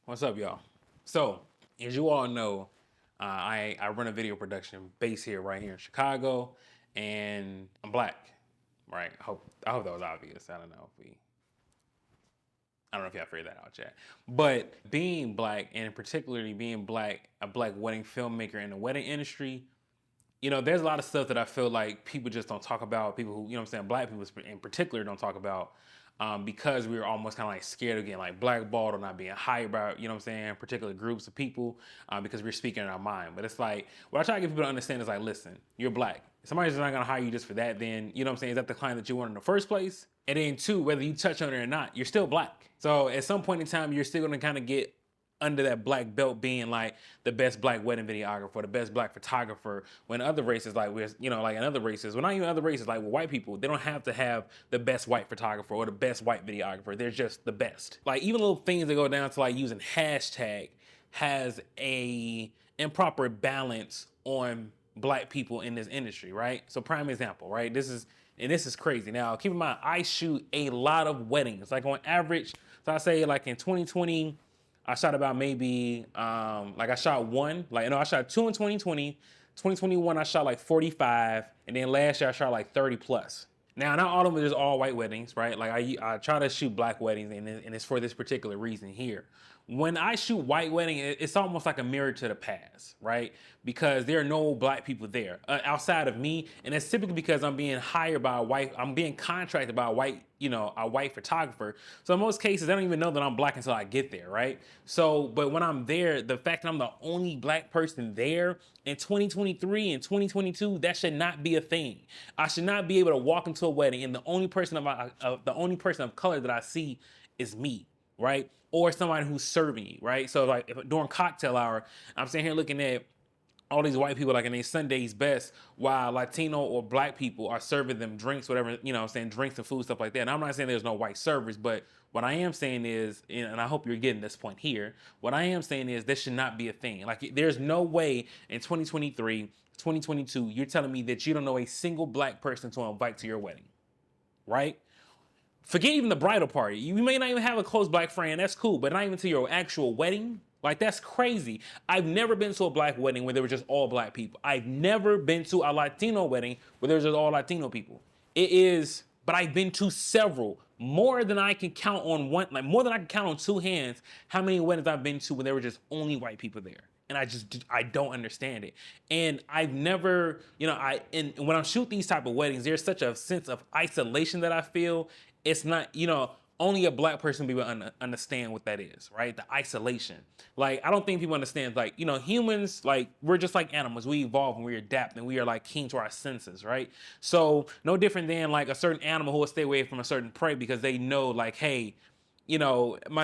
What's up, y'all? So, as you all know, I run a video production base here, right here in Chicago, and I'm black, right? I hope that was obvious. I don't know if y'all figured that out yet. But being black, and particularly being black, a black wedding filmmaker in the wedding industry, there's a lot of stuff that I feel like people just don't talk about. People who, what I'm saying, black people in particular don't talk about because we were almost kind of like scared of getting like blackballed or not being hired by, what I'm saying, particular groups of people because we're speaking in our mind. But it's like, what I try to get people to understand is like, listen, you're black. Somebody's just not going to hire you just for that. Then, what I'm saying, is that the client that you want in the first place? And then two, whether you touch on it or not, you're still black. So at some point in time, you're still going to kind of get under that black belt being like the best black wedding videographer, the best black photographer, when other races, like we're, like in other races, well, not even other races, like with white people, they don't have to have the best white photographer or the best white videographer. They're just the best. Like even little things that go down to like using hashtag has a improper balance on black people in this industry, right? So prime example, right? This is crazy. Now, keep in mind, I shoot a lot of weddings. Like on average, so I say like in 2020, I shot about maybe, I shot one, I shot two in 2020, 2021, I shot like 45, and then last year I shot like 30 plus. Now, not all of them is all white weddings, right? Like I try to shoot black weddings, and it's for this particular reason here. When I shoot white wedding, it's almost like a mirror to the past, right? Because there are no black people there outside of me, and it's typically because I'm being hired by I'm being contracted by a white photographer. So in most cases, they don't even know that I'm black until I get there, right? So, but when I'm there, the fact that I'm the only black person there in 2023 and 2022, that should not be a thing. I should not be able to walk into a wedding and the only person of color that I see is me, right? Or somebody who's serving you, right? So like during cocktail hour, I'm sitting here looking at all these white people like in their Sunday's best while Latino or black people are serving them drinks, whatever, drinks and food, stuff like that. And I'm not saying there's no white servers, but what I am saying is, and I hope you're getting this point here, what I am saying is this should not be a thing. Like there's no way in 2023, 2022, you're telling me that you don't know a single black person to invite to your wedding, right? Forget even the bridal party. You may not even have a close black friend. That's cool, but not even to your actual wedding. Like, that's crazy. I've never been to a black wedding where there were just all black people. I've never been to a Latino wedding where there's just all Latino people. But I've been to several, more than I can count on more than I can count on two hands, how many weddings I've been to where there were just only white people there. And I don't understand it. And I've never, and when I shoot these type of weddings, there's such a sense of isolation that I feel. It's not, only a black person will be able to understand what that is, right? The isolation. Like, I don't think people understand, like, humans, like, we're just like animals. We evolve and we adapt and we are like keen to our senses, right? So no different than like a certain animal who will stay away from a certain prey because they know like, hey,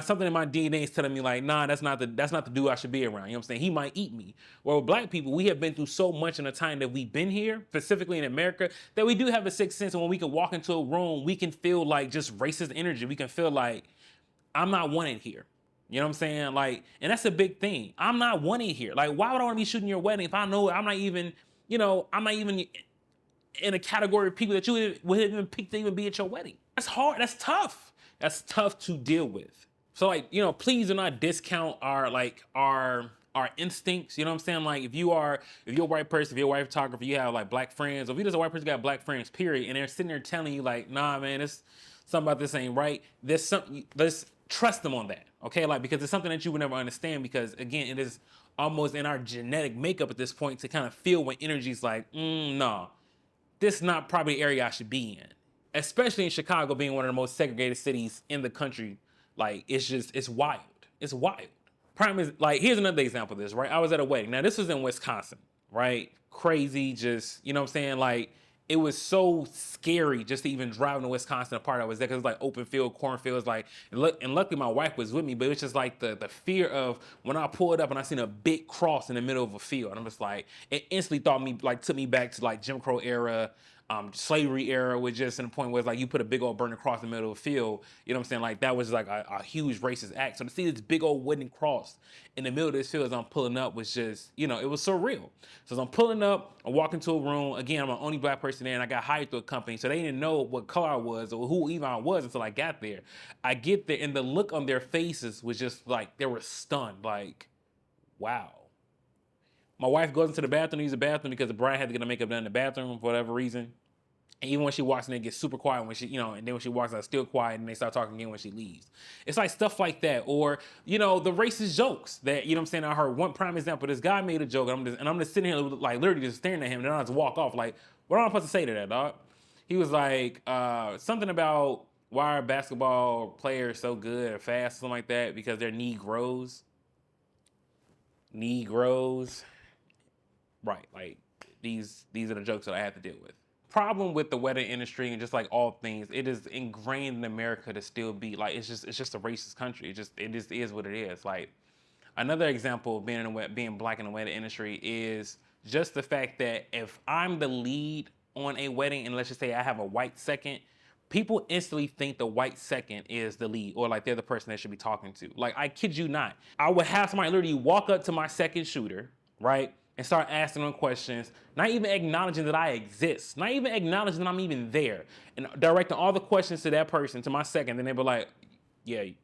something in my DNA is telling me like, nah, that's not the dude I should be around. You know what I'm saying? He might eat me. Well, with black people, we have been through so much in the time that we've been here, specifically in America, that we do have a sixth sense. And when we can walk into a room, we can feel like just racist energy. We can feel like I'm not wanted here. You know what I'm saying? Like, and that's a big thing. I'm not wanted here. Like, why would I want to be shooting your wedding if I know I'm not even in a category of people that you would even pick to even be at your wedding? That's hard. That's tough. That's tough to deal with. So like, please do not discount our instincts. You know what I'm saying? Like if you're a white person, if you're a white photographer, you have like black friends, or if you're just a white person got black friends, period, and they're sitting there telling you like, nah, man, it's something about this ain't right. Let's trust them on that. Okay. Like, because it's something that you would never understand, because again, it is almost in our genetic makeup at this point to kind of feel when energy's like, no, this is not probably the area I should be in. Especially in Chicago being one of the most segregated cities in the country. Like, it's wild. It's wild. Prime is, like, here's another example of this, right? I was at a wedding. Now, this was in Wisconsin, right? Crazy, just, you know what I'm saying? Like, it was so scary just to even drive to Wisconsin, the part I was there, because it's like open field, cornfields, like, and luckily my wife was with me, but it was just like the fear of when I pulled up and I seen a big cross in the middle of a field. And I'm just like, it instantly took me back to like Jim Crow era, Slavery era was just in the point where it's like you put a big old burning cross in the middle of the field. You know what I'm saying? Like that was like a huge racist act. So to see this big old wooden cross in the middle of this field as I'm pulling up was just, you know, it was surreal. So as I'm pulling up, I walk into a room. Again, I'm the only black person there, and I got hired through a company, so they didn't know what color I was or who even I was until I got there. I get there, and the look on their faces was just like they were stunned, like, wow. My wife goes into the bathroom to use the bathroom because the bride had to get her makeup done in the bathroom for whatever reason. And even when she walks in, it gets super quiet when she, you know, and then when she walks out, still quiet, and they start talking again when she leaves. It's like stuff like that. Or, you know, the racist jokes that, you know what I'm saying? I heard one prime example. This guy made a joke, and I'm just sitting here, like, literally just staring at him, and then I just walk off. Like, what am I supposed to say to that, dog? He was like, something about why are basketball players so good or fast, something like that, because they're Negroes. Negroes. Right, like, these are the jokes that I have to deal with. Problem with the wedding industry and just like all things, it is ingrained in America to still be like it's just a racist country. It just is what it is. Like another example of being black in the wedding industry is just the fact that if I'm the lead on a wedding and let's just say I have a white second, people instantly think the white second is the lead or like they're the person they should be talking to. Like I kid you not, I would have somebody literally walk up to my second shooter, right? And start asking them questions, not even acknowledging that I exist, not even acknowledging that I'm even there, and directing all the questions to that person, to my second, then they be like, yeah, you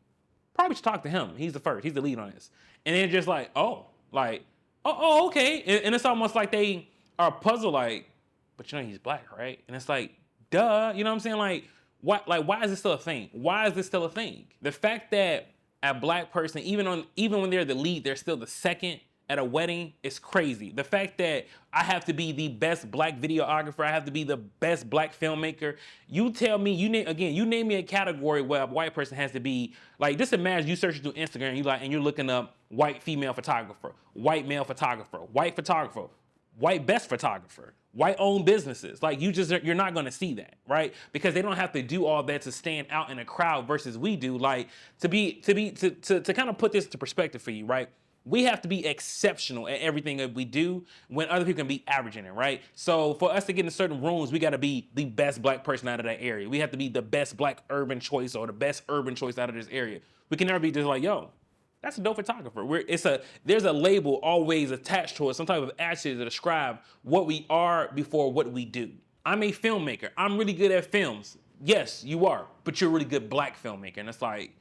probably should talk to him. He's the first, he's the lead on this. And they're just like, okay. And it's almost like they are puzzled, like, but you know he's black, right? And it's like, duh, you know what I'm saying? Like, why is this still a thing? Why is this still a thing? The fact that a black person, even when they're the lead, they're still the second at a wedding is crazy. The fact that I have to be the best black videographer, I have to be the best black filmmaker. You tell me, you name me a category where a white person has to be, like, just imagine you searching through Instagram, and you're looking up white female photographer, white male photographer, white best photographer, white owned businesses. Like you're not gonna see that, right? Because they don't have to do all that to stand out in a crowd versus we do. Like to kind of put this into perspective for you, right? We have to be exceptional at everything that we do when other people can be averaging it, right? So for us to get in certain rooms, we got to be the best black person out of that area. We have to be the best black urban choice or the best urban choice out of this area. We can never be just like, yo, that's a dope photographer. There's a label always attached to it, some type of adjective to describe what we are before what we do. I'm a filmmaker. I'm really good at films. Yes, you are, but you're a really good black filmmaker. And it's like,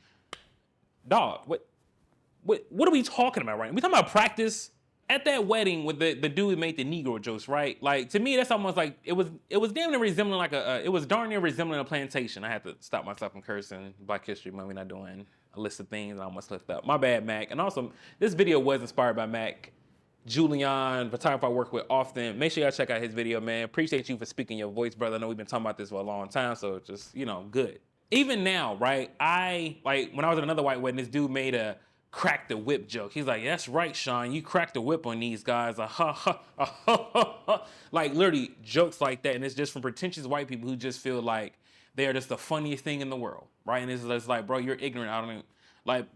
dog, what are we talking about right now? We talking about practice? At that wedding with the dude who made the Negro jokes, right? Like to me, that's almost like it was damn near resembling it was darn near resembling a plantation. I had to stop myself from cursing. Black History Month, we're not doing a list of things. I almost slipped up. My bad, Mac. And also, this video was inspired by Mac Julian, photographer I work with often. Make sure y'all check out his video, man. Appreciate you for speaking your voice, brother. I know we've been talking about this for a long time, so just, good. Even now, right? When I was at another white wedding, this dude made a crack the whip joke. He's like, that's right, Sean, you cracked the whip on these guys. Like literally jokes like that. And it's just from pretentious white people who just feel like they are just the funniest thing in the world, right? And it's just like, bro, you're ignorant. I don't even, like,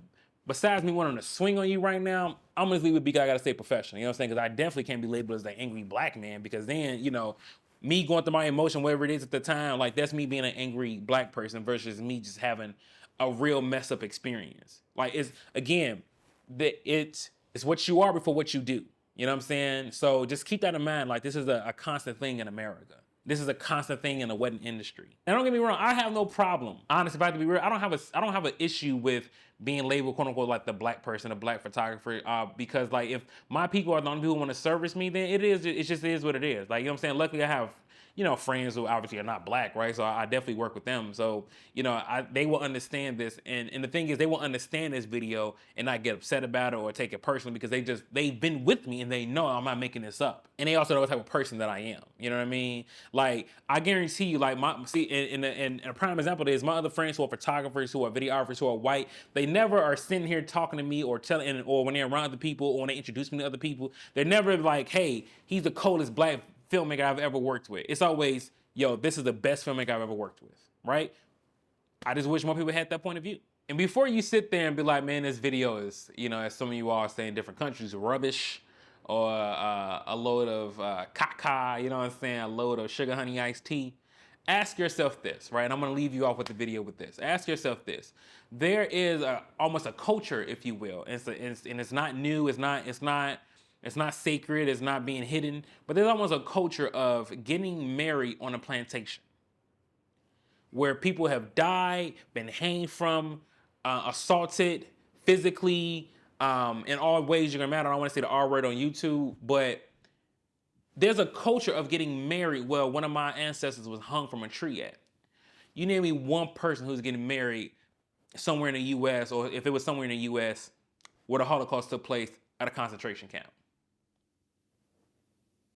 besides me wanting to swing on you right now, I'm gonna leave it because I gotta stay professional. You know what I'm saying? Because I definitely can't be labeled as the angry black man because then, me going through my emotion, whatever it is at the time, like that's me being an angry black person versus me just having a real mess up experience. Like it's what you are before what you do. You know what I'm saying? So just keep that in mind. Like this is a constant thing in America. This is a constant thing in the wedding industry. And don't get me wrong, I have no problem. Honestly, if I have to be real, I don't have an issue with being labeled quote unquote like the black person, the black photographer, because like if my people are the only people who want to service me, then it just is what it is. Like, you know what I'm saying? Luckily I have, friends who obviously are not black, right? So I definitely work with them. So, they will understand this. And the thing is, they will understand this video and not get upset about it or take it personally because they've been with me and they know I'm not making this up. And they also know what type of person that I am. You know what I mean? Like, I guarantee you, like, in a prime example is my other friends who are photographers, who are videographers, who are white, they never are sitting here talking to me or when they're around other people or when they introduce me to other people, they're never like, hey, he's the coldest black filmmaker I've ever worked with. It's always, yo, this is the best filmmaker I've ever worked with, right? I just wish more people had that point of view. And before you sit there and be like, man, this video is, as some of you all say in different countries, rubbish, a load of caca, you know what I'm saying, a load of sugar honey iced tea, ask yourself this, right? And I'm gonna leave you off with the video with this. Ask yourself this. There is almost a culture, if you will, and it's not new, it's not sacred, it's not being hidden, but there's almost a culture of getting married on a plantation where people have died, been hanged from, assaulted physically, in all ways you're gonna matter. I don't want to say the R word on YouTube, but there's a culture of getting married. Well, one of my ancestors was hung from a tree at. You name me one person who's getting married somewhere in the US, or if it was somewhere in the US where the Holocaust took place at a concentration camp.